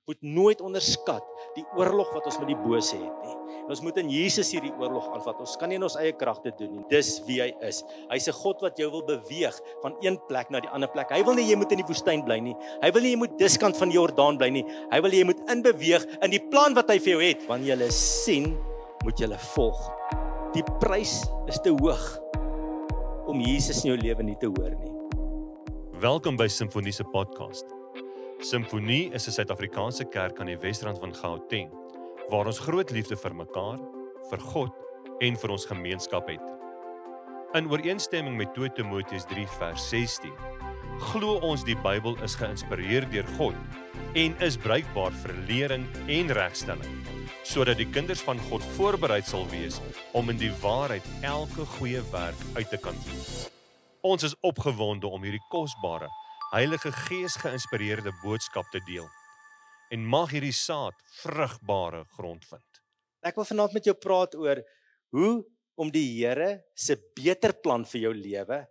moet nooit onderskat die oorlog wat ons met die bose het nie. En ons moet in Jesus hierdie oorlog aanvat. Ons kan nie in ons eie krag dit doen nie. Dis wie hy is. Hy's 'n God wat jou wil beweeg van een plek na die ander plek. Hy wil nie jy moet in die woestyn bly nie. Hy wil nie jy moet diskant van die Jordaan bly nie. Hy wil jy moet inbeweeg in die plan wat hy vir jou het. Wanneer jy sien, moet jy volg. Die prys is te hoog om Jesus in jou lewe nie te hoor nie. Welkom by Simfonie se podcast. Simfonie is 'n Suid-Afrikaanse kerk aan die Wesrand van Gauteng, waar ons groot liefde vir mekaar, vir God en vir ons gemeenskap het. In ooreenstemming met 2 Timoteus 3 vers 16, glo ons die Bybel is geïnspireer deur God en is bruikbaar vir lering en regstelling, sodat die kinders van God voorbereid sal wees om in die waarheid elke goeie werk uit te kan voer. Ons is opgewonde om hierdie kosbare, Heilige Gees geïnspireerde boodskap te deel. En mag hierdie saad vrugbare grond vind. Ek wil vanaand met jou praat oor hoe om die Here se beter plan vir jou lewe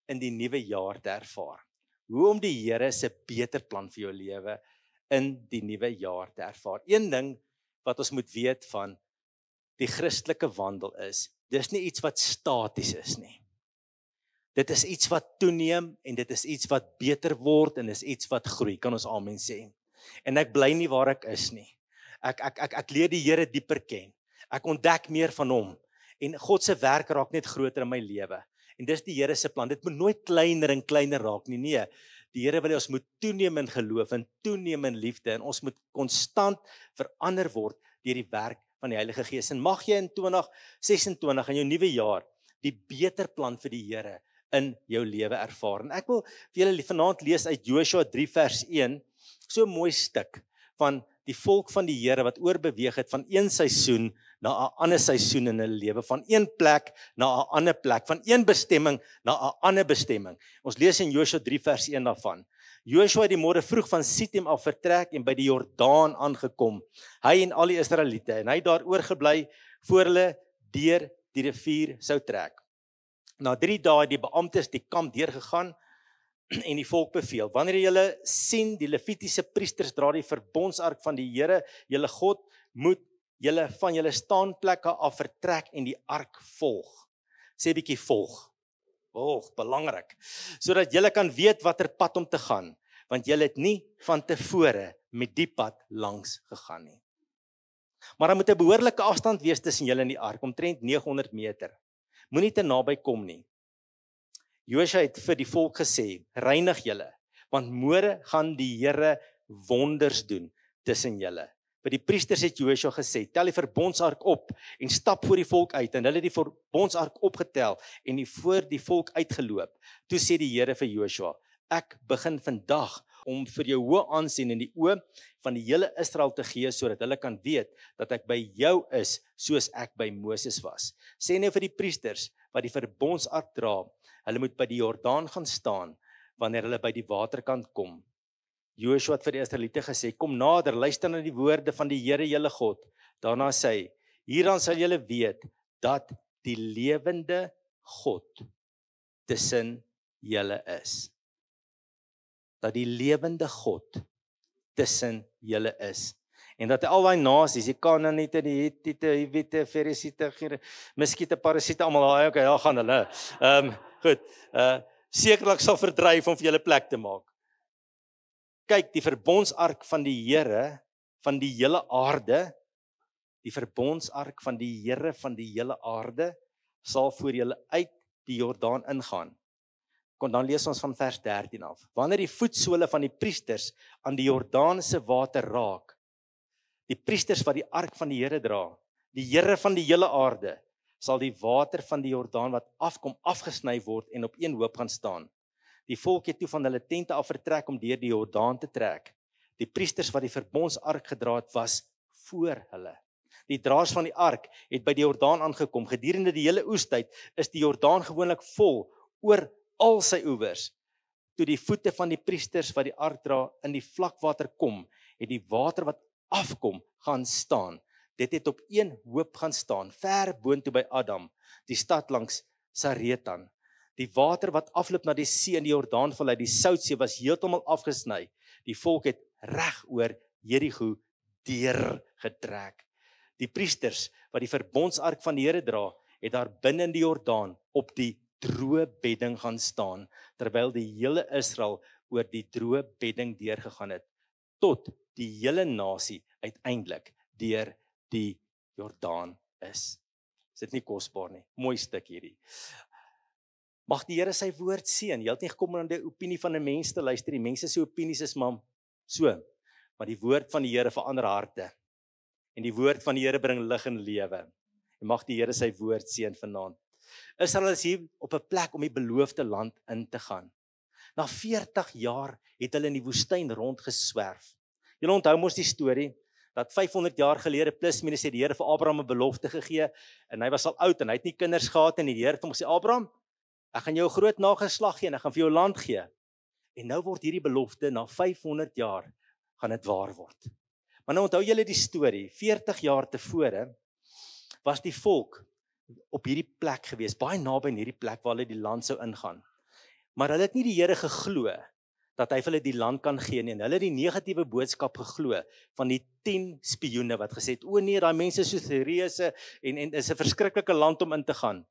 in die nuwe jaar te ervaar. Hoe om die Here se beter plan vir jou lewe in die nuwe jaar te ervaar. Een ding wat ons moet weet van die Christelike wandel is, dis nie iets wat staties is nie. Dit is iets wat toeneem en dit is iets wat beter word en is iets wat groei, kan ons amen sê. En ek bly nie waar ek is nie. Ek leer die Here dieper ken. Ek ontdek meer van hom en God se werk raak net groter in my lewe. En dis die Here se plan. Dit moet nooit kleiner en kleiner raak nie. Nee, die Here wil hê ons moet toeneem in geloof en toeneem in liefde en ons moet konstant verander word deur die werk van die Heilige Gees. En mag jy in 2026 in jou nuwe jaar die beter plan vir die Here in jou lewe ervaar. En ek wil vir julle vanaand lees uit Joshua 3 vers 1, so 'n mooi stuk van die volk van die Here wat oorbeweeg het van een seisoen na 'n ander seisoen in hulle lewe, van een plek na 'n ander plek, van een bestemming na 'n ander bestemming. Ons lees in Joshua 3 vers 1 daarvan. Joshua het die môre vroeg van Sittim af vertrek en by die Jordaan aangekom, hy en al die Israeliete, en hy het daar oorgebly voor hulle deur die rivier sou trek. Na 3 dae het die beamptes die kamp deurgegaan en die volk beveel: wanneer julle sien die Levitiese priesters dra die verbondsark van die Here, julle God, moet julle van julle staanplekke af vertrek en die ark volg. Sê 'n bietjie volg. Volg, belangrik. Sodat julle kan weet watter pad om te gaan, want julle het nie van tevore met die pad langs gegaan nie. Maar daar moet 'n behoorlike afstand wees tussen julle en die ark, omtrent 900 meter. Moenie te naby kom nie. Joshua het vir die volk gesê: reinig julle, want môre gaan die Here wonders doen tussen julle. Vir die priesters het Joshua gesê: tel die verbondsark op en stap voor die volk uit. En hulle het die verbondsark opgetel en voor die volk uitgeloop. Toe sê die Here vir Joshua: ek begin vandag om vir jou hoë aansien in die oë van die hele Israel te gee, sodat hulle kan weet dat ek by jou is, soos ek by Moses was. Sê nou vir die priesters wat die verbondsark dra, hulle moet by die Jordaan gaan staan, wanneer hulle by die waterkant kom. Joshua het vir die Israeliete gesê: kom nader, luister na die woorde van die Here julle God. Daarna sê hy: hieraan sal julle weet dat die lewende God tussen julle is. Dat die lewende God tussen julle is. En dat al daai nasies, die Kanaaniete, die Hittite, die Hiwite, Ferisiete, Muskiete, Parasiete, almal, okay, daar gaan hulle. Goed, sekerlik sal verdryf om vir julle plek te maak. Kyk, die verbondsark van die Here van die hele aarde, die verbondsark van die Here van die hele aarde, sal voor julle uit die Jordaan ingaan. Dan lees ons van vers 13 af. Wanneer die voetsole van die priesters aan die Jordaanse water raak, die priesters wat die ark van die Here dra, die Here van die hele aarde, sal die water van die Jordaan wat afkom afgesny word en op een hoop gaan staan. Die volk het toe van hulle tente af vertrek om deur die Jordaan te trek. Die priesters wat die verbondsark gedra het, was voor hulle. Die draers van die ark het by die Jordaan aangekom. Gedurende die hele oestyd is die Jordaan gewoonlik vol oor al sy oewers. Toe die voete van die priesters wat die ark dra in die vlakwater kom, het die water wat afkom gaan staan. Dit het op een hoop gaan staan, ver boontoe by Adam, die stad langs Saretan. Die water wat afloop na die see in die Jordaanvallei, die Soutsee, was heeltemal afgesny. Die volk het reg oor Jerigo deurgetrek. Die priesters wat die verbondsark van die Here dra, het daar binne in die Jordaan op die droë bedding gaan staan, terwyl die hele Israel oor die droë bedding deurgegaan het, tot die hele nasie uiteindelik deur die Jordaan is. Is dit nie kosbaar nie? Mooi stuk hierdie. Mag die Here sy woord seën. Jy het nie gekom om aan die opinie van 'n mens te luister. Die mense se opinies is maar so. Maar die woord van die Here verander harte. En die woord van die Here bring lig en lewe. En mag die Here sy woord seën vanaand. Israel is hier op 'n plek om die beloofde land in te gaan. Na 40 jaar het hulle in die woestyn rondgeswerf. Julle onthou mos die storie dat 500 jaar gelede plus minus het die Here vir Abraham 'n belofte gegee en hy was al oud en hy het nie kinders gehad en die Here het hom gesê, Abraham, ek gaan jou 'n groot nageslag gee en ek gaan vir jou land gee. En nou word hierdie belofte na 500 jaar gaan dit waar word. Maar nou onthou julle die storie, 40 jaar tevore was die volk op hierdie plek gewees, baie naby aan hierdie plek waar hulle die land sou ingaan. Maar hulle het nie die Here geglo dat hy vir hulle die land kan gee nie. En hulle het die negatiewe boodskap geglo van die 10 spioene wat gesê het, o nee, daai mense is soos reuse en is 'n verskriklike land om in te gaan.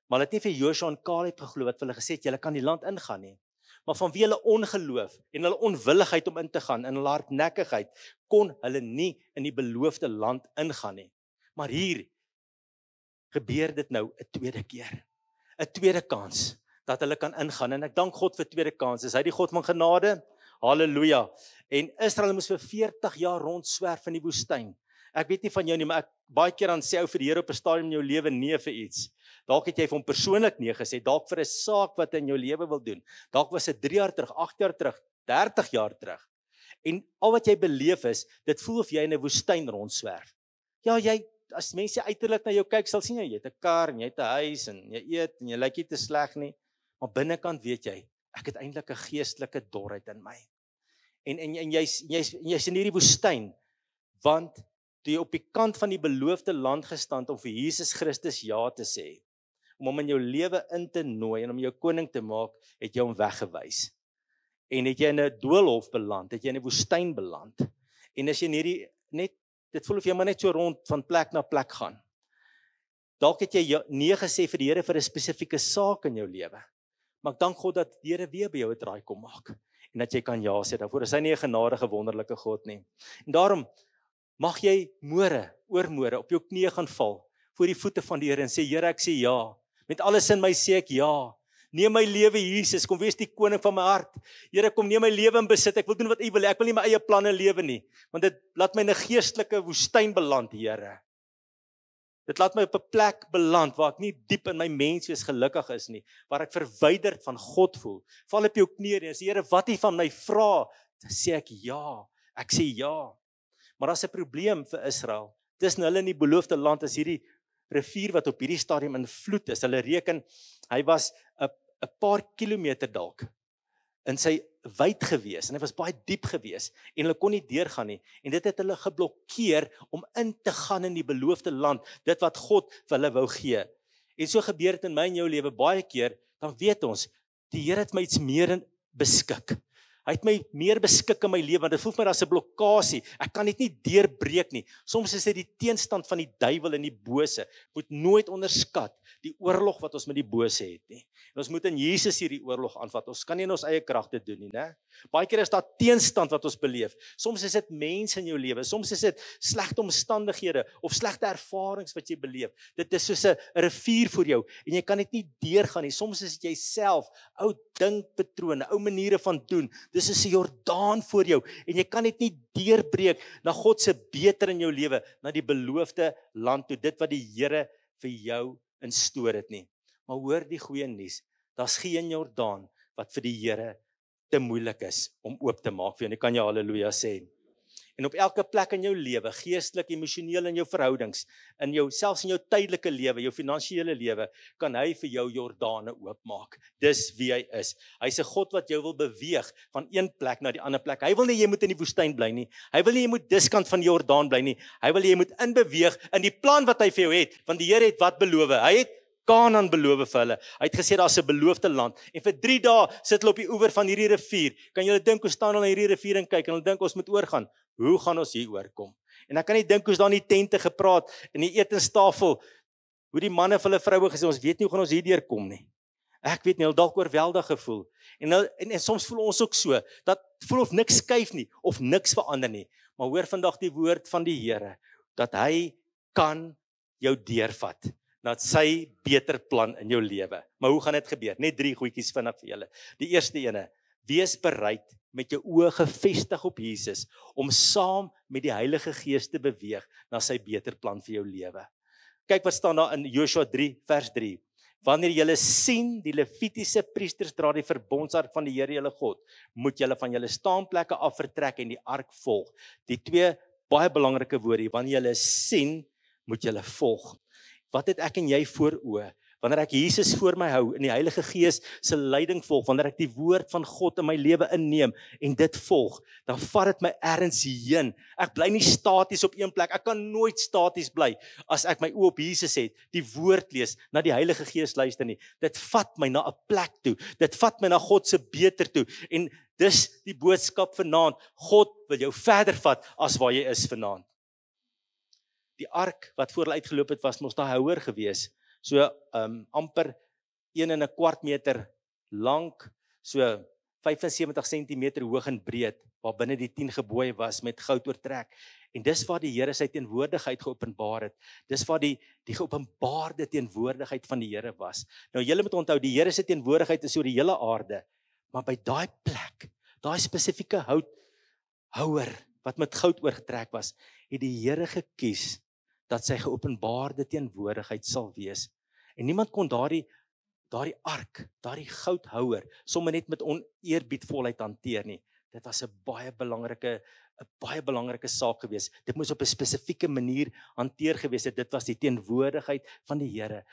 Maar hulle het nie vir Joshua en Caleb geglo wat vir hulle gesê het, julle kan die land ingaan nie. Maar vanweë hulle ongeloof en hulle onwilligheid om in te gaan, en hulle hardnekkigheid, kon hulle nie in die beloofde land ingaan nie. Maar hier gebeur dit nou 'n tweede keer. 'n Tweede kans dat hulle kan ingaan. En ek dank God vir tweede kans. Is hy die God van genade? Halleluja. En Israel moes vir 40 jaar rondswerf in die woestyn. Ek weet nie van jou nie, maar ek baie keer dan sê ou vir die Here op 'n stadium in jou lewe nee vir iets. Dalk het jy vir hom persoonlik nee gesê, dalk vir 'n saak wat in jou lewe wil doen. Dalk was dit 3 jaar terug, 8 jaar terug, 30 jaar terug. En al wat jy beleef is, dit voel of jy in 'n woestyn rondswerf. Ja, as mense uiterlik na jou kyk, sal sien jy het 'n kar en jy het 'n huis en jy eet en jy lyk nie te sleg nie, maar binnekant weet jy, ek het eintlik 'n geestelike dorheid in my. En jy's in hierdie woestyn, want toe jy op die kant van die beloofde land gestaan om vir Jesus Christus ja te sê, om hom in jou lewe in te nooi en om jou koning te maak, het jy hom weggewys. En het jy in 'n doolhof beland, het jy in 'n woestyn beland. En as jy in hierdie dit voel of jy maar net so rond van plek na plek gaan. Dalk het jy nee gesê vir die Here vir 'n spesifieke saak in jou lewe. Maar ek dank God dat die Here weer by jou 'n draai kom maak en dat jy kan ja sê daarvoor. Is hy nie 'n genadige wonderlike God nie. En daarom mag jy oormôre op jou knieë gaan val voor die voete van die Here en sê, Here, ek sê ja. Met alles in my sê ek ja. Neem my lewe, Jesus, kom wees die koning van my hart. Here, kom neem my lewe in besit. Ek wil doen wat U wil hê. Ek wil nie my eie planne lewe nie, want dit laat my in 'n geestelike woestyn beland, Here. Dit laat my op 'n plek beland waar ek nie diep in my menswees gelukkig is nie, waar ek verwyderd van God voel. Val op jou knieë en sê, Here, wat U van my vra, dan sê ek ja. Ek sê ja. Maar daar's 'n probleem vir Israel. Tussen hulle in die beloofde land is hierdie rivier wat op hierdie stadium in vloed is. Hulle reken hy was 'n paar kilometer dalk in sy wyd gewees en hy was baie diep gewees en hulle kon nie deurgaan nie en dit het hulle geblokkeer om in te gaan in die beloofde land, dit wat God vir hulle wou gee. En so gebeur dit in my en jou lewe baie keer, dan weet ons die Here het my iets meer beskik. Hy het my meer beskik in my lewe, want dit voel vir my daar's 'n blokkasie. Ek kan dit nie deurbreek nie. Soms is dit die teenstand van die duiwel en die bose. Moet nooit onderskat die oorlog wat ons met die bose het nie. En ons moet in Jesus hierdie oorlog aanvat. Ons kan nie in ons eie krag dit doen nie, né? Baie keer is daar teenstand wat ons beleef. Soms is dit mense in jou lewe, soms is dit slegte omstandighede of slegte ervarings wat jy beleef. Dit is soos 'n rivier vir jou en jy kan dit nie deurgaan nie. Soms is dit jouself, ou dinkpatrone, ou maniere van doen. Dis is 'n Jordaan voor jou en jy kan dit nie deurbreek na God se beter in jou lewe, na die beloofde land toe, dit wat die Here vir jou instoor het nie. Maar hoor die goeie nuus, daar's geen Jordaan wat vir die Here te moeilik is om oop te maak vir jou. En jy kan jy haleluja sê. En op elke plek in jou lewe, geestelik, emosioneel in jou verhoudings, in jou selfs in jou tydelike lewe, jou finansiële lewe, kan hy vir jou Jordane oopmaak. Dis wie hy is. Hy's 'n God wat jou wil beweeg van een plek na die ander plek. Hy wil nie jy moet in die woestyn bly nie. Hy wil nie jy moet diskant van die Jordaan bly nie. Hy wil jy moet inbeweeg in die plan wat hy vir jou het, want die Here het wat beloof. Hy het Kanaan beloof vir hulle. Hy het gesê daar's 'n beloofde land. En vir 3 dae sit hulle op die oewer van hierdie rivier. Kan julle dink hoe staan hulle in hierdie rivier en kyk en hulle dink ons moet oorgaan. hoe gaan ons hier oorkom? En ek kan nie dink hoe's daar in die tente gepraat, in die etenstafel, hoe die manne vir hulle vroue gesê, ons weet nie hoe gaan ons hier deurkom nie. Ek weet nie, hulle dalk oorweldig gevoel. En soms voel ons ook so, dat voel of niks skuif nie, of niks verander nie. Maar hoor vandag die woord van die Here, dat hy kan jou deurvat, dat sy beter plan in jou lewe. Maar hoe gaan dit gebeur? Net 3 goedjies vinnig vir julle. Die eerste ene, wees bereid met jou oë gefestig op Jesus, om saam met die Heilige Gees te beweeg na sy beter plan vir jou lewe. Kyk wat staan daar in Joshua 3 vers 3. Wanneer julle sien die Levitiese priesters dra die verbondsark van die Here julle God, moet julle van julle staanplekke af vertrek en die ark volg. Die 2 baie belangrike woorde, wanneer julle sien, moet julle volg. Wat het ek en jy voor oë? Wanneer ek Jesus voor my hou, in die Heilige Gees se leiding volg, wanneer ek die woord van God in my lewe inneem en dit volg, dan vat dit my ergens heen. Ek bly nie staties op een plek. Ek kan nooit staties bly as ek my oë op Jesus het, die woord lees, na die Heilige Gees luister nie. Dit vat my na 'n plek toe. Dit vat my na God se beter toe. En dis die boodskap vanaand. God wil jou verder vat as waar jy is vanaand. Die ark wat voor hulle uitgeloop het, was mos daai houer gewees. So amper 1,25 meter lank, so 75 cm hoog en breed, waar binne die 10 gebooie was met goud oortrek. En dis waar die Here sy teenwoordigheid geopenbaar het. Dis waar die geopenbaarde teenwoordigheid van die Here was. Nou julle moet onthou, die Here se teenwoordigheid is oor die hele aarde, maar by daai plek, daai spesifieke houer wat met goud oorgetrek was, het die Here gekies dat sy geopenbaarde teenwoordigheid sal wees. En niemand kon daardie ark, daardie goudhouer, sommer net met oneerbiedvolheid hanteer nie. Dit was 'n baie belangrike saak gewees. Dit moes op 'n spesifieke manier hanteer gewees het. Dit was die teenwoordigheid van die Here.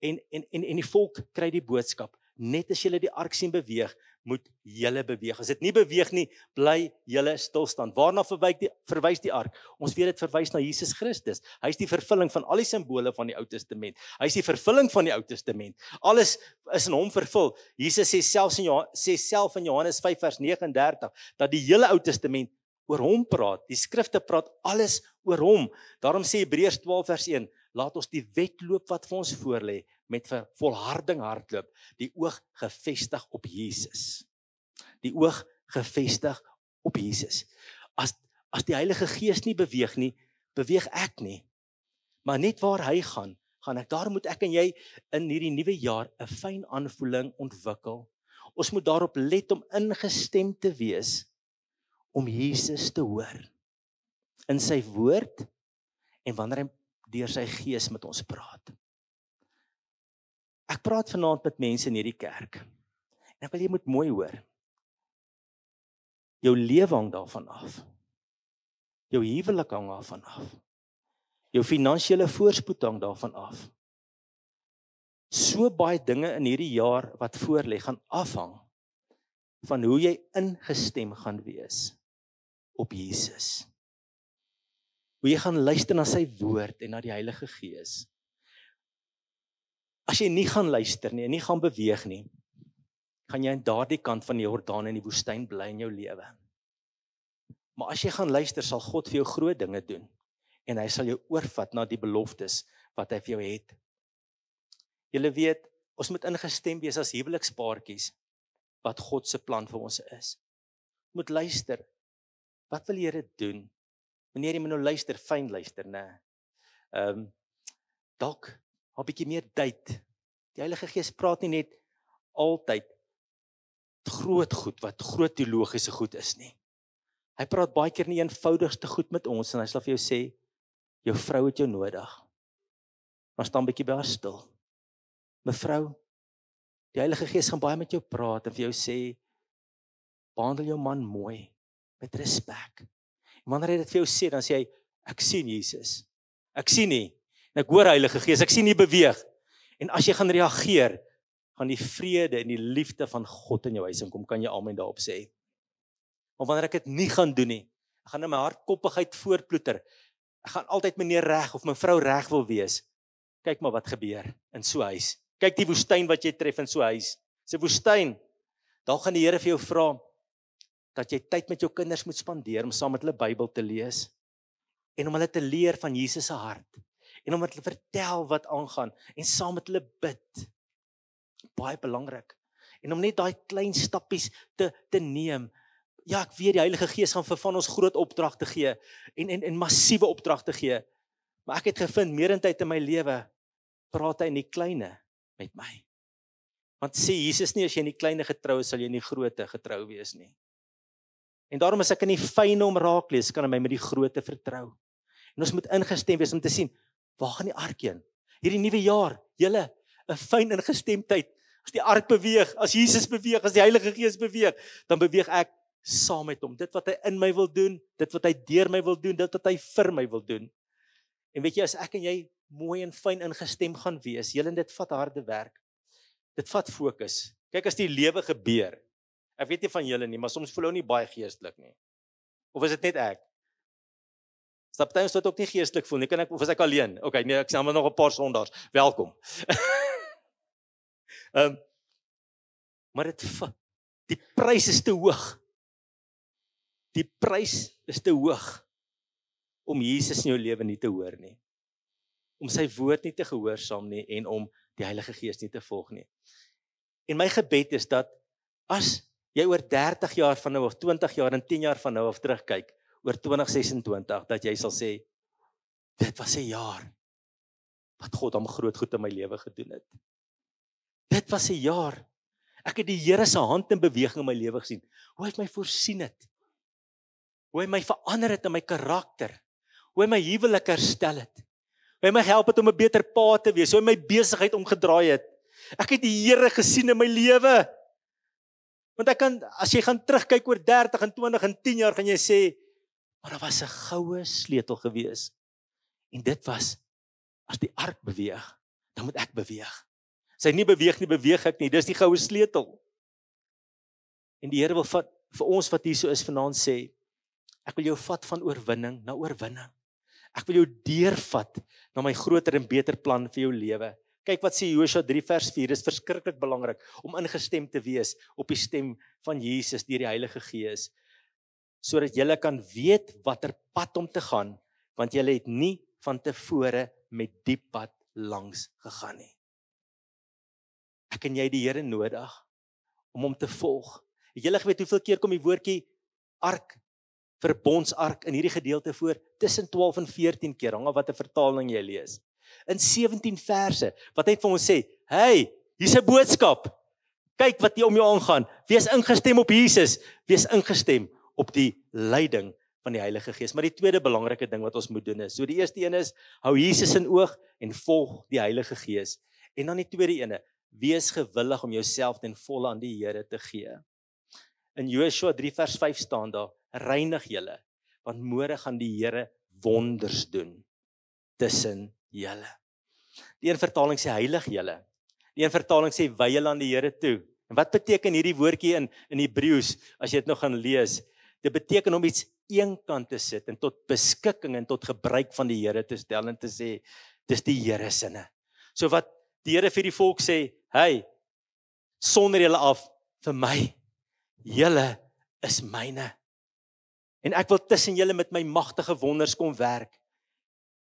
En die volk kry die boodskap. Net as julle die ark sien beweeg, moet julle beweeg. As dit nie beweeg nie, bly julle stil staan. Waarna verwys die ark? Ons weet dit verwys na Jesus Christus. Hy is die vervulling van al die simbole van die Ou Testament. Hy is die vervulling van die Ou Testament. Alles is in hom vervul. Jesus sê self in Johannes 5 vers 39 dat die hele Ou Testament oor hom praat. Die skrifte praat alles oor hom. Daarom sê Hebreërs 12 vers 1, laat ons die wedloop wat vir ons voorlê met volharding hardloop, die oog gefestig op Jesus. Die oog gefestig op Jesus. As die Heilige Gees nie beweeg nie, beweeg ek nie. Maar net waar hy gaan ek. Daarom moet ek en jy in hierdie nuwe jaar 'n fyn aanvoeling ontwikkel. Ons moet daarop let om ingestem te wees om Jesus te hoor in sy woord en wanneer hy deur sy Gees met ons praat. Ek praat vanaand met mense in hierdie kerk. En ek wil jy moet mooi hoor. Jou lewe hang daarvan af. Jou huwelik hang daarvan af. Jou finansiële voorspoed hang daarvan af. So baie dinge in hierdie jaar wat voor lê gaan afhang van hoe jy ingestem gaan wees op Jesus. Hoe jy gaan luister na sy woord en na die Heilige Gees. As jy nie gaan luister nie en nie gaan beweeg nie, gaan jy aan daardie kant van die Jordaan in die woestyn bly in jou lewe. Maar as jy gaan luister, sal God vir jou groot dinge doen en hy sal jou oorvat na die beloftes wat hy vir jou het. Julle weet, ons moet ingestem wees as huwelikspaartjies wat God se plan vir ons is. Moet luister. Wat wil die Here doen? Wanneer jy moet nou luister, fyn luister, né? Dalk 'n bietjie meer date. Die Heilige Gees praat nie net altyd groot goed wat groot teologiese goed is nie. Hy praat baie keer nie eenvoudigste goed met ons en hy sal vir jou sê, jou vrou het jou nodig. Maar staan bietjie by haar stil. Mevrou, die Heilige Gees gaan baie met jou praat en vir jou sê, behandel jou man mooi, met respek. En wanneer hy dit vir jou sê, dan sê hy, ek sien Jesus. Ek sien nie. En ek hoor Heilige Gees, ek sien nie beweeg. En as jy gaan reageer, gaan die vrede en die liefde van God in jou huis inkom, kan jy amen daarop sê. Maar wanneer ek dit nie gaan doen nie, ek gaan in my hardkoppigheid voortploeter. Ek gaan altyd meneer reg of mevrou reg wil wees. Kyk maar wat gebeur in so 'n huis. Kyk die woestyn wat jy tref in so 'n huis. Dis 'n woestyn. Dan gaan die Here vir jou vra, dat jy tyd met jou kinders moet spandeer om saam met hulle Bybel te lees en om hulle te leer van Jesus se hart en om hulle te vertel wat aangaan en saam met hulle bid. Baie belangrik. En om net daai klein stappies te neem. Ja, ek weet die Heilige Gees gaan vir van ons groot opdragte gee en massiewe opdragte gee. Maar ek het gevind meerentyd in my lewe praat hy in die kleine met my. Want sê Jesus nie as jy in die kleine getrou is, sal jy in die groote getrou wees nie. En daarom as ek in die fyne om raak lees, kan hy my met die groote vertrou. En ons moet ingestem wees om te sien, waar gaan die ark heen? Hierdie nuwe jaar, julle, 'n fyn ingestemdheid. As die ark beweeg, as Jesus beweeg, as die Heilige Gees beweeg, dan beweeg ek saam met hom. Dit wat hy in my wil doen, dit wat hy deur my wil doen, dit wat hy vir my wil doen. En weet jy, as ek en jy mooi en fyn ingestem gaan wees, julle, dit vat harde werk. Dit vat fokus. Kyk, as die lewe gebeur, ek weet nie van julle nie, maar soms voel ou nie baie geestelik nie. Of is dit net ek? Stap tydens wat ook nie geestelik voel nie, kan ek, of is ek alleen? Okay, nee, ek sê maar nog 'n paar sondaars. Welkom. Maar die prys is te hoog. Die prys is te hoog om Jesus in jou lewe nie te hoor nie. Om sy woord nie te gehoorsaam nie en om die Heilige Gees nie te volg nie. En my gebed is dat as jy oor 30 jaar van nou of 20 jaar en 10 jaar van nou af terugkyk oor 2026 dat jy sal sê dit was 'n jaar wat God hom groot goed in my lewe gedoen het. Dit was 'n jaar. Ek het die Here se hand in beweging in my lewe gesien. Hoe hy my voorsien het. Hoe hy my verander het in my karakter. Hoe hy my huwelik herstel het. Hoe hy my gehelp het om 'n beter pa te wees. Hoe hy my besigheid omgedraai het. Ek het die Here gesien in my lewe. Want as jy gaan terugkyk oor 30 en 20 en 10 jaar, gaan jy sê, maar daar was 'n goue sleutel gewees. En dit was, as die ark beweeg, dan moet ek beweeg. As hy nie beweeg nie, beweeg ek nie. Dis die goue sleutel. En die Here wil vir ons wat hier so is vanaand sê, ek wil jou vat van oorwinning na oorwinning. Ek wil jou deurvat na my groter en beter plan vir jou lewe. Kyk wat sê Josua 3 vers 4, dis verskriklik belangrik om ingestem te wees op die stem van Jesus deur die Heilige Gees, sodat jy kan weet watter pad om te gaan, want jy het nie van tevore met die pad langs gegaan nie. Ek en jy die Here nodig om hom te volg. Het julle geweet hoeveel keer kom die woordjie ark, verbondsark in hierdie gedeelte voor? Tussen 12 en 14 keer, hang af wat 'n vertaling jy lees. In 17 verse, wat net vir ons sê, hey, hier's 'n boodskap. Kyk wat hier om jou aangaan. Wees ingestem op Jesus, wees ingestem op die leiding van die Heilige Gees. Maar die tweede belangrike ding wat ons moet doen is, so die eerste een is, hou Jesus in oog en volg die Heilige Gees. En dan die tweede ene, wees gewillig om jouself ten volle aan die Here te gee. In Josua 3 vers 5 staan daar, reinig julle, want môre gaan die Here wonders doen tussen julle. Die een vertaling sê heilig julle. Die een vertaling sê wy julle aan die Here toe. En wat beteken hierdie woordjie in Hebreëus as jy dit nou gaan lees? Dit beteken om iets eenkant te sit en tot beskikking en tot gebruik van die Here te stel en te sê dis die Here sinne. So wat die Here vir die volk sê, hey, sonder julle af vir my. Julle is myne. En ek wil tussen julle met my magtige wonders kom werk.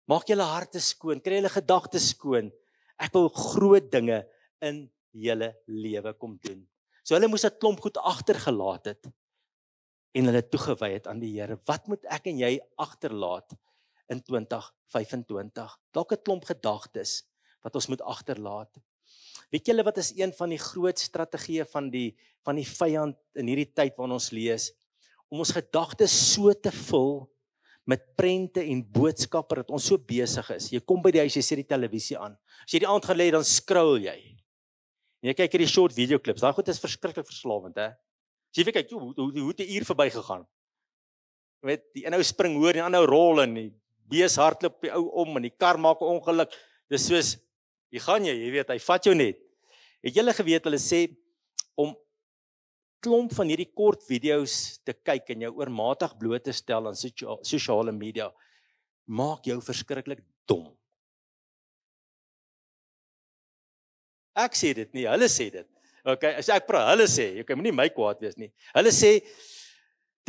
Maak julle harte skoon, kry julle gedagtes skoon. Ek wil groot dinge in julle lewe kom doen. So hulle moes 'n klomp goed agtergelaat het en hulle toegewy het aan die Here. Wat moet ek en jy agterlaat in 2025? Dalk 'n klomp gedagtes wat ons moet agterlaat. Weet julle wat is een van die groot strategieë van die vyand in hierdie tyd waarin ons lees? Om ons gedagtes so te vul met prente en boodskappe dat ons so besig is. Jy kom by die huis, jy sit die televisie aan. As jy die aand gaan lê, dan scroll jy. En jy kyk hierdie short video clips. Daai goed is verskriklik verslawend, hè? As jy kyk, hoe het 'n uur verby gegaan? Jy weet, die een ou spring hoor, die ander ou rol en die bees hardloop die ou om en die kar maak 'n ongeluk. Dis soos, jy weet, hy vat jou net. Het julle geweet, hulle sê, om klomp van hierdie kort video's te kyk en jou oormatig bloot te stel aan sosiale media, maak jou verskriklik dom. Ek sê dit nie, hulle sê dit. Okay, as ek praat, hulle sê, jy kan nie my kwaad wees nie. Hulle sê,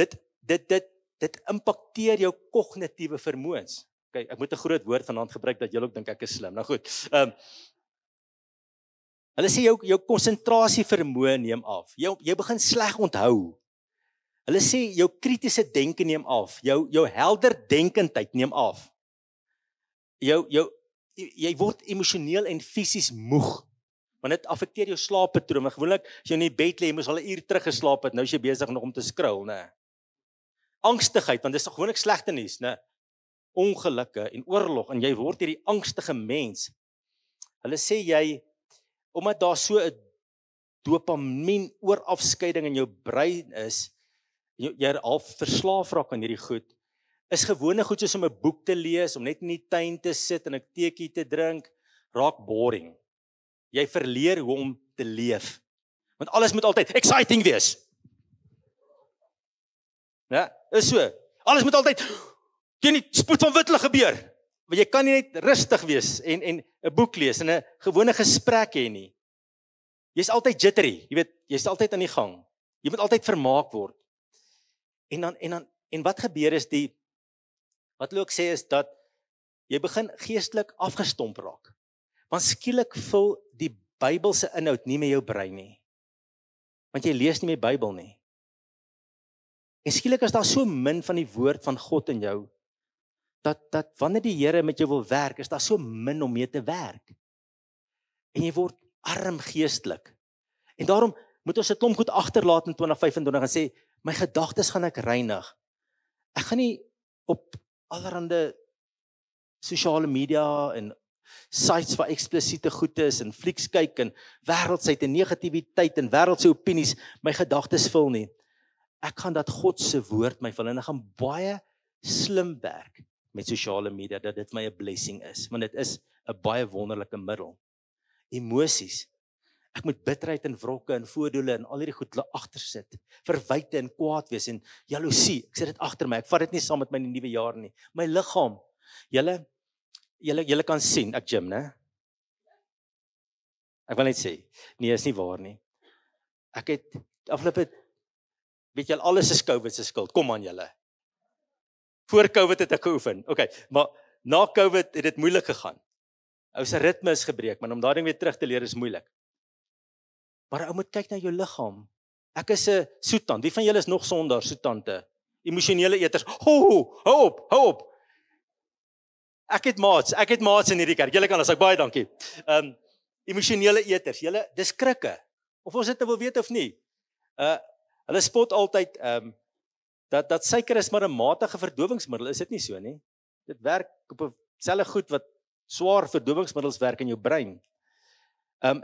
dit impakteer jou kognitiewe vermoëns. Kyk, ek moet 'n groot woord vanaand gebruik dat julle ook dink ek is slim. Nou goed. Hulle sê jou konsentrasie vermoë neem af. Jy begin sleg onthou. Hulle sê jou kritiese denke neem af. Jou helder denkendheid neem af. Jy word emosioneel en fisies moeg. Want dit affekteer jou slaappatroon. Gewoonlik as jy in die bed lê, moes al 'n uur terug geslaap het, nou is jy besig nog om te scroll, né? Angstigheid, want dis gewoonlik slegte nuus, né? Ongelukke en oorlog en jy word hierdie angstige mens. Hulle sê jy omdat daar so 'n dopamien oorafskeiding in jou brein is, jy half verslaaf raak aan hierdie goed. Is gewone goed soos om 'n boek te lees, om net in die tuin te sit en 'n teetjie te drink, raak boring. Jy verleer hoe om te leef. Want alles moet altyd exciting wees. Ja, is so. Alles moet altyd teen die spoed van witlig gebeur. Want jy kan nie net rustig wees en 'n boek lees en 'n gewone gesprek hê nie. Jy's altyd jittery, jy weet, jy's altyd aan die gang. Jy moet altyd vermaak word. En wat gebeur is wat hulle ook sê is dat jy begin geestelik afgestomp raak. Want skielik vul die Bybelse inhoud nie meer jou brein nie. Want jy lees nie meer Bybel nie. En skielik is daar so min van die woord van God in jou, dat wanneer die Here met jou wil werk, is daar so min om mee te werk. En jy word arm geestelik. En daarom moet ons 'n klomp goed agterlaat in 2025 en sê, my gedagtes gaan ek reinig. Ek gaan nie op allerhande sosiale media en sites waar eksplisiete goed is en flieks kyk en wêreldse en negativiteit en wêreldse opinies my gedagtes vul nie. Ek gaan dat God se woord my vul en ek gaan baie slim werk met sosiale media dat dit my 'n blessing is, want dit is 'n baie wonderlike middel. Emosies. Ek moet bitterheid en wrokke en voordoele en al hierdie goed agter sit. Verwyte en kwaad wees en jaloesie. Ek sit dit agter my. Ek vat dit nie saam met my in die nuwe jaar nie. My liggaam. Julle kan sien, ek gym, né? Ek wil net sê, nee, is nie waar nie. Ek het afgelope weet julle alles is COVID se skuld. Kom aan julle. Voor COVID het ek geoefen. Okay, maar na COVID het dit moeilik gegaan. Ou se ritme is gebreek, maar om daai ding weer terug te leer is moeilik. Maar ou moet kyk na jou liggaam. Ek is 'n soetant. Wie van julle is nog sonder soetante? Emosionele eters. Hou op. Ek het maats in hierdie kerk. Julle kan as ek baie dankie. Emosionele eters. Julle dis krikke. Of ons dit nou wil weet of nie. Hulle spot altyd dat suiker is maar 'n matige verdowingsmiddel. Is dit nie so nie? Dit werk op 'n selfe goed wat swaar verdowingsmiddels werk in jou brein. En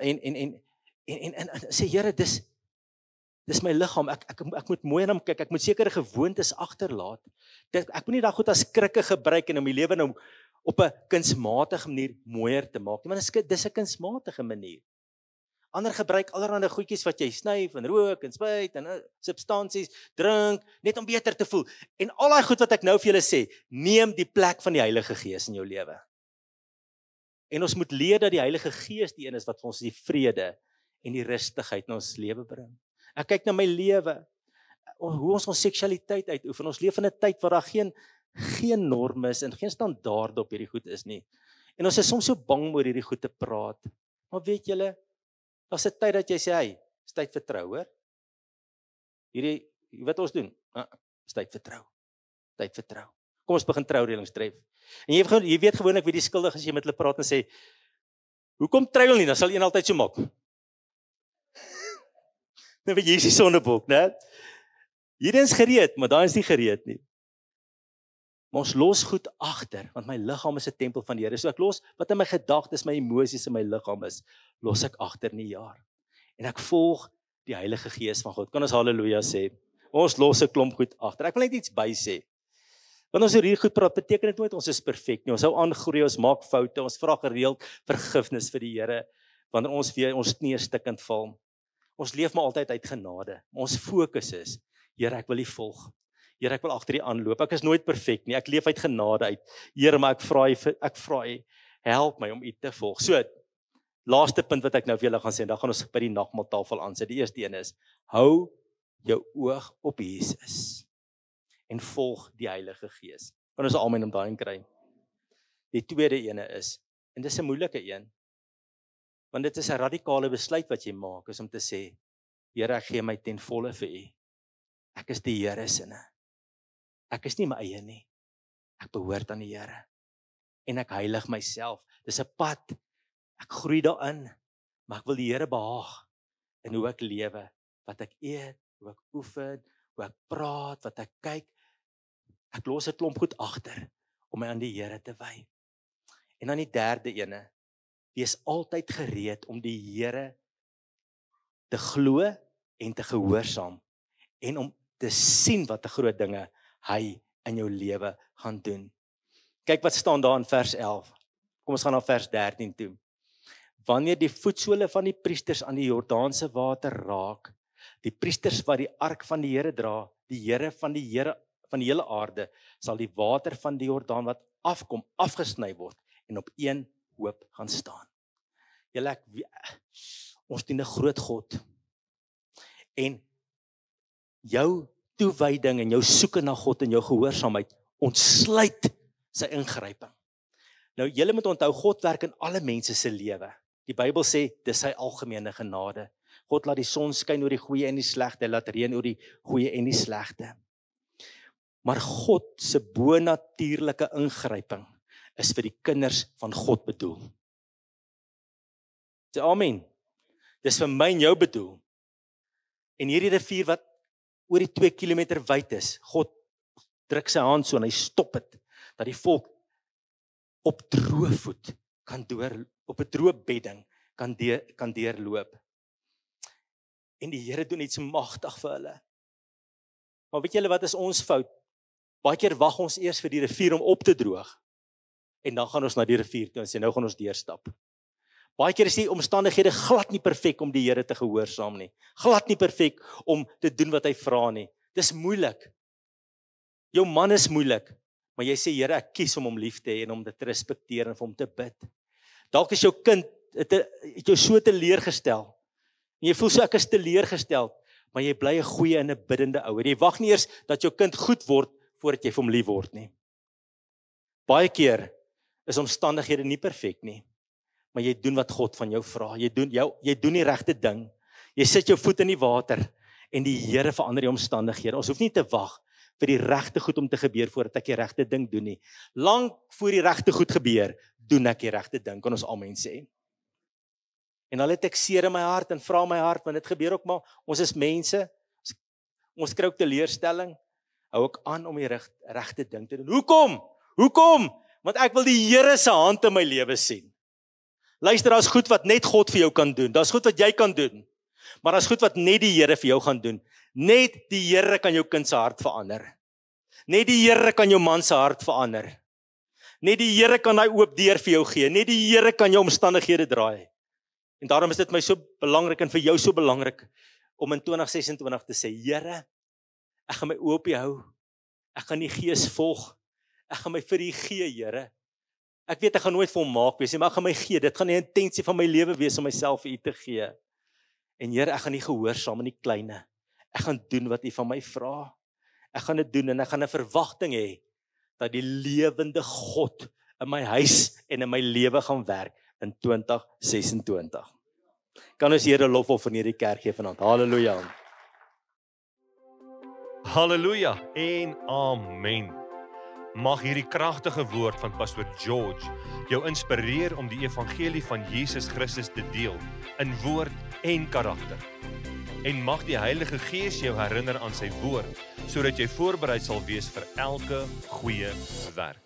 sê Here, dis my liggaam. Ek moet mooi na hom kyk. Ek moet sekere gewoontes agterlaat. Ek moet nie daai goed as krikke gebruik en om die lewe nou op 'n kunsmatige manier mooier te maak nie, want dis 'n kunsmatige manier. Ander gebruik allerlei goedjies wat jy snyf en rook en spuit en substansies, drink, net om beter te voel. En al daai goed wat ek nou vir julle sê, neem die plek van die Heilige Gees in jou lewe. En ons moet leer dat die Heilige Gees die een is wat vir ons die vrede en die rustigheid in ons lewe bring. Ek kyk na my lewe, hoe ons seksualiteit uitoefen. Ons leef in 'n tyd waar daar geen norme is en geen standaarde op hierdie goed is nie. En ons is soms so bang oor hierdie goed te praat. Maar weet julle, daar's 'n tyd dat jy sê, hey, is tyd vir trou, hoor. Hierdie wat ons doen, is tyd vir trou. Tyd vir trou. Kom ons begin troureëlings tref. En jy weet gewoonlik wie die skuldig is as jy met hulle praat en sê, hoekom trou hulle nie? Dan sal een altyd so maak. Nou weet jy is die sondebok, né? Hierdie is gereed, maar daai is nie gereed nie. Maar ons los goed agter, want my liggaam is 'n tempel van die Here. So ek los wat in my gedagtes, my emosies en my liggaam is, los ek agter in die jaar. En ek volg die Heilige Gees van God. Kan ons haleluja sê? Ons los 'n klomp goed agter. Ek wil net iets by sê. Want ons oor hier goed praat, beteken dit nooit ons is perfek nie. Ons hou aangroei, ons maak foute, ons vra gereeld vergifnis vir die Here wanneer ons weer ons knieë stikkend val. Ons leef maar altyd uit genade. Ons fokus is, Here, ek wil U volg. Here, ek wil agter U aanloop. Ek is nooit perfek nie. Ek leef uit genade uit. Here, maar ek vra U, help my om U te volg. So, laaste punt wat ek nou vir julle gaan sê, en dan gaan ons by die nagmaaltafel aansit. Die eerste een is, hou jou oog op Jesus. en volg die Heilige Gees. Kan ons almal om daarin kry. Die tweede ene is, en dis 'n moeilike een, want dit is 'n radikale besluit wat jy maak, is om te sê, Here, ek gee my ten volle vir U. Ek is die Here se. Ek is nie my eie nie. Ek behoort aan die Here. En ek heilig myself. Dis 'n pad. Ek groei daarin, maar ek wil die Here behaag in hoe ek lewe, wat ek eet, hoe ek oefen, hoe ek praat, wat ek kyk. Ek los 'n klomp goed agter om my aan die Here te wy. En dan die derde ene, wees altyd gereed om die Here te glo en te gehoorsaam en om te sien wat 'n groot dinge hy in jou lewe gaan doen. Kyk wat staan daar in vers 11. Kom ons gaan na vers 13 toe. Wanneer die voetsole van die priesters aan die Jordaanse water raak, die priesters wat die ark van die Here dra, die Here van die hele aarde, sal die water van die Jordaan wat afkom, afgesny word en op een hoop gaan staan. Julle, ons dien 'n groot God. En jou toewyding en jou soeke na God en jou gehoorsaamheid ontsluit sy ingryping. Nou, julle moet onthou, God werk in alle mense se lewe. Die Bybel sê, dis sy algemene genade. God laat die son skyn oor die goeie en die slegte, hy laat reën oor die goeie en die slegte. Maar God se bonatuurlike ingryping is vir die kinders van God bedoel. Sê amen. Dis vir my en jou bedoel. En hierdie rivier wat oor die 2 kilometer wyd is, God druk sy hand so en hy stop dit, dat die volk op droë voet kan op 'n droë bedding kan deurloop. En die Here doen iets magtig vir hulle. Maar weet julle wat is ons fout? Baie keer wag ons eers vir die rivier om op te droog. En dan gaan ons na die rivier toe en sê, nou gaan ons deurstap. Baie keer is die omstandighede glad nie perfek om die Here te gehoorsaam nie. Glad nie perfek om te doen wat hy vra nie. Dis moeilik. Jou man is moeilik, maar jy sê, Here, ek kies om hom lief te hê en om dit te respekteer en vir hom te bid. Dalk is jou kind het jou so teleurgestel. En jy voel so, ek is teleurgestel, maar jy bly 'n goeie en 'n biddende ouer. Jy wag nie eers dat jou kind goed word voordat jy vir hom lief word nie. Baie keer is omstandighede nie perfek nie, maar jy doen wat God van jou vra. Jy doen die regte ding. Jy sit jou voet in die water en die Here verander die omstandighede. Ons hoef nie te wag vir die regte goed om te gebeur voordat ek die regte ding doen nie. Lank voor die regte goed gebeur, doen ek die regte ding, kan ons almal sê. En al het ek seer in my hart en vra my hart, want dit gebeur ook maar, ons is mense, ons kry ook teleurstelling, hou ek aan om die regte ding te doen. Hoekom? Want ek wil die Here se hand in my lewe sien. Luister, daar's goed wat net God vir jou kan doen. Daar's goed wat jy kan doen. Maar daar's goed wat net die Here vir jou gaan doen. Net die Here kan jou kind se hart verander. Net die Here kan jou man se hart verander. Net die Here kan daai oop deur vir jou gee. Net die Here kan jou omstandighede draai. En daarom is dit my so belangrik en vir jou so belangrik om in 2026 te sê, Here, ek gaan my oë op U hou. Ek gaan die Gees volg. Ek gaan my vir U gee, Here. Ek weet ek gaan nooit volmaak wees nie, maar ek gaan my gee. Dit gaan die intensie van my lewe wees om myself vir U te gee. En Here, ek gaan nie gehoorsaam in die kleine. Ek gaan doen wat U van my vra. Ek gaan dit doen en ek gaan 'n verwagting hê dat die lewende God in my huis en in my lewe gaan werk in 2026. Kan ons Here lof of in hierdie kerk gee vanaand. Halleluja. Halleluja en amen. Mag hierdie kragtige woord van Pastor George jou inspireer om die evangelie van Jesus Christus te deel in woord en karakter. En mag die Heilige Gees jou herinner aan sy woord, sodat jy voorberei sal wees vir elke goeie werk.